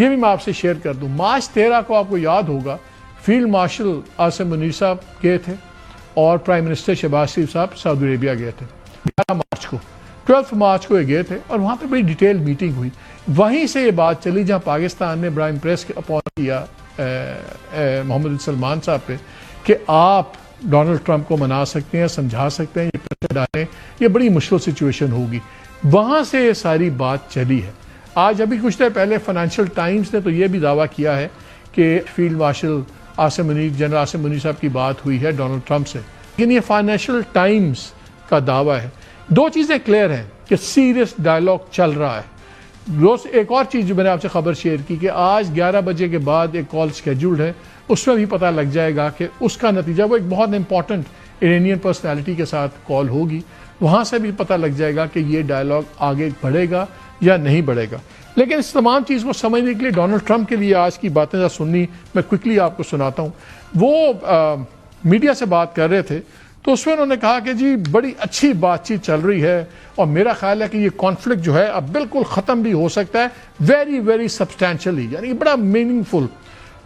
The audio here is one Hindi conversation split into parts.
ये भी मैं आपसे शेयर कर दूं। मार्च 13 को आपको याद होगा फील्ड मार्शल आसिम मुनीर साहब गए थे और प्राइम मिनिस्टर शहबाज शरीफ साहब सऊदी अरेबिया गए थे 11 मार्च को। 12 मार्च को ये गए थे और वहाँ पे बड़ी डिटेल मीटिंग हुई। वहीं से ये बात चली जहाँ पाकिस्तान ने ब्राइम प्रेस अपॉइंट किया मोहम्मद बिन सलमान साहब पे कि आप डोनाल्ड ट्रंप को मना सकते हैं, समझा सकते हैं, ये प्रेशर डालें, ये बड़ी मुश्किल सिचुएशन होगी। वहाँ से ये सारी बात चली है। आज अभी कुछ देर पहले फाइनेंशियल टाइम्स ने तो ये भी दावा किया है कि field marshal general Asim Munir साहब की बात हुई है डोनाल्ड ट्रंप से, लेकिन ये फाइनेंशियल टाइम्स का दावा है। दो चीज़ें क्लियर हैं कि सीरियस डायलॉग चल रहा है। रोज एक और चीज़ जो मैंने आपसे खबर शेयर की कि आज 11 बजे के बाद एक कॉल शेड्यूल्ड है, उसमें भी पता लग जाएगा कि उसका नतीजा, वो एक बहुत इंपॉर्टेंट इरानियन पर्सनैलिटी के साथ कॉल होगी, वहाँ से भी पता लग जाएगा कि ये डायलॉग आगे बढ़ेगा या नहीं बढ़ेगा। लेकिन इस तमाम चीज़ को समझने के लिए डोनाल्ड ट्रंप के लिए आज की बातें सुननी, मैं क्विकली आपको सुनाता हूँ। वो मीडिया से बात कर रहे थे तो उसमें उन्होंने कहा कि जी बड़ी अच्छी बातचीत चल रही है और मेरा ख्याल है कि ये कॉन्फ्लिक्ट जो है अब बिल्कुल ख़त्म भी हो सकता है, वेरी वेरी सब्सटैंशियली, यानी बड़ा मीनिंगफुल।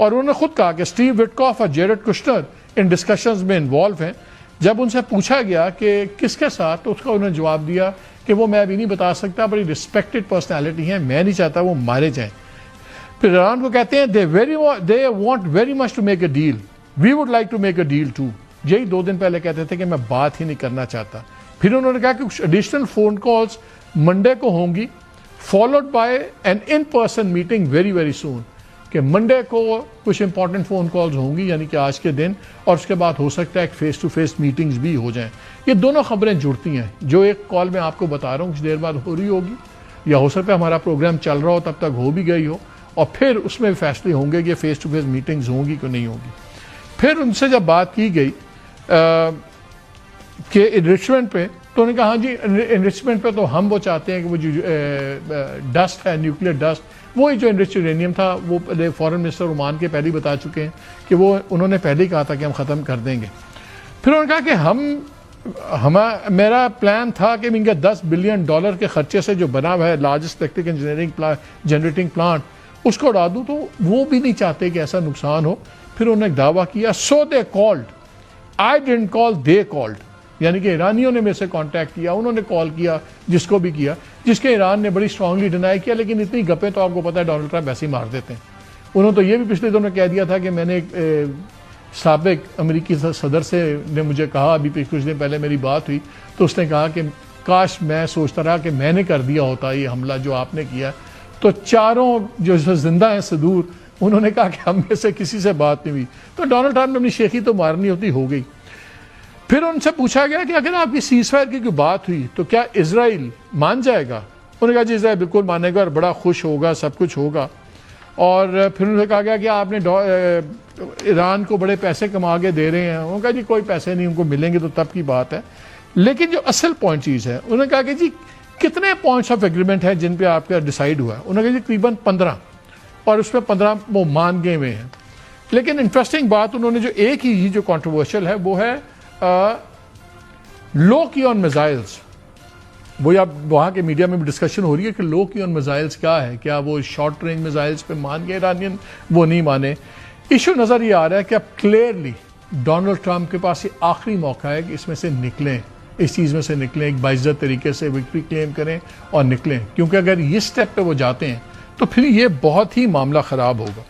और उन्होंने खुद कहा कि स्टीव विटकॉफ और जेरेड कुश्नर इन डिस्कशंस में इन्वॉल्व हैं। जब उनसे पूछा गया कि किसके साथ, तो उसका उन्होंने जवाब दिया कि वो मैं अभी नहीं बता सकता, बड़ी रिस्पेक्टेड पर्सनैलिटी हैं, मैं नहीं चाहता वो मारे जाएं। फिर ईरान को कहते हैं they want very much to make a deal, we would like to make a deal too. यही 2 दिन पहले कहते थे कि मैं बात ही नहीं करना चाहता। फिर उन्होंने कहा कि कुछ एडिशनल फोन कॉल्स मंडे को होंगी, followed by an in person meeting very very soon, कि मंडे को कुछ इंपॉर्टेंट फ़ोन कॉल्स होंगी, यानी कि आज के दिन, और उसके बाद हो सकता है फेस टू फेस मीटिंग्स भी हो जाएं। ये दोनों खबरें जुड़ती हैं। जो एक कॉल मैं आपको बता रहा हूँ कुछ देर बाद हो रही होगी, या हो सकता है हमारा प्रोग्राम चल रहा हो तब तक हो भी गई हो, और फिर उसमें फैसले होंगे कि फेस टू फेस मीटिंग्स होंगी कि नहीं होगी। फिर उनसे जब बात की गई कि इनरिचमेंट पे, तो उन्होंने कहा हाँ जी इनरिचमेंट पे तो हम वो चाहते हैं कि वो जो डस्ट है, न्यूक्लियर डस्ट, वही जो इनरिच यूरेनियम था, वो फॉरेन मिनिस्टर ओमान के पहले ही बता चुके हैं कि वो उन्होंने पहले ही कहा था कि हम ख़त्म कर देंगे। फिर उन्होंने कहा कि मेरा प्लान था कि इनके $10 बिलियन के खर्चे से जो बना हुआ है largest electric engineering generating plant, उसको उड़ा दूँ, तो वो भी नहीं चाहते कि ऐसा नुकसान हो। फिर उन्होंने एक दावा किया, so they called, I didn't call, they called, यानी कि ईरानियों ने मेरे से कांटेक्ट किया, उन्होंने कॉल किया, जिसको भी किया, जिसके ईरान ने बड़ी स्ट्रांगली डिनाई किया। लेकिन इतनी गप्पें तो आपको पता है डोनाल्ड ट्रंप ऐसे ही मार देते हैं। उन्होंने तो ये भी पिछले दिनों कह दिया था कि मैंने साबिक अमेरिकी सदर से ने मुझे कहा, अभी कुछ दिन पहले मेरी बात हुई, तो उसने कहा कि काश मैं सोचता रहा कि मैंने कर दिया होता ये हमला जो आपने किया। तो चारों जो जिंदा हैं सदूर, उन्होंने कहा कि हम में से किसी से बात नहीं हुई। तो डोनाल्ड ट्रंप ने अपनी शेखी तो मारनी होती हो गई। फिर उनसे पूछा गया कि अगर आपकी सीज़फायर की कोई बात हुई तो क्या इजराइल मान जाएगा? उन्होंने कहा जी इजराइल बिल्कुल मानेगा और बड़ा खुश होगा, सब कुछ होगा। और फिर उन्हें कहा गया कि आपने ईरान को बड़े पैसे कमा के दे रहे हैं। उन्होंने कहा जी कोई पैसे नहीं, उनको मिलेंगे तो तब की बात है। लेकिन जो असल पॉइंट चीज़ है, उन्होंने कहा कि जी कितने पॉइंट्स ऑफ एग्रीमेंट है जिन पर आपका डिसाइड हुआ है? उन्होंने कहा जी तकरीबन 15, और उसमें 15 वो मान गए हुए हैं। लेकिन इंटरेस्टिंग बात उन्होंने जो एक ही जो कंट्रोवर्शियल है वो है लो की ऑन मिसाइल्स। वो अब वहाँ के मीडिया में भी डिस्कशन हो रही है कि लो की ऑन मिसाइल्स क्या है, क्या वो शॉर्ट रेंज मिसाइल्स पे मान गए ईरानियन, वो नहीं माने। इशू नज़र ये आ रहा है कि अब क्लियरली डोनाल्ड ट्रंप के पास ये आखिरी मौका है कि इसमें से निकलें, इस चीज़ में से निकलें, एक बाइज्जत तरीके से विक्ट्री क्लेम करें और निकलें। क्योंकि अगर ये स्टेप पे वो जाते हैं तो फिर ये बहुत ही मामला ख़राब होगा।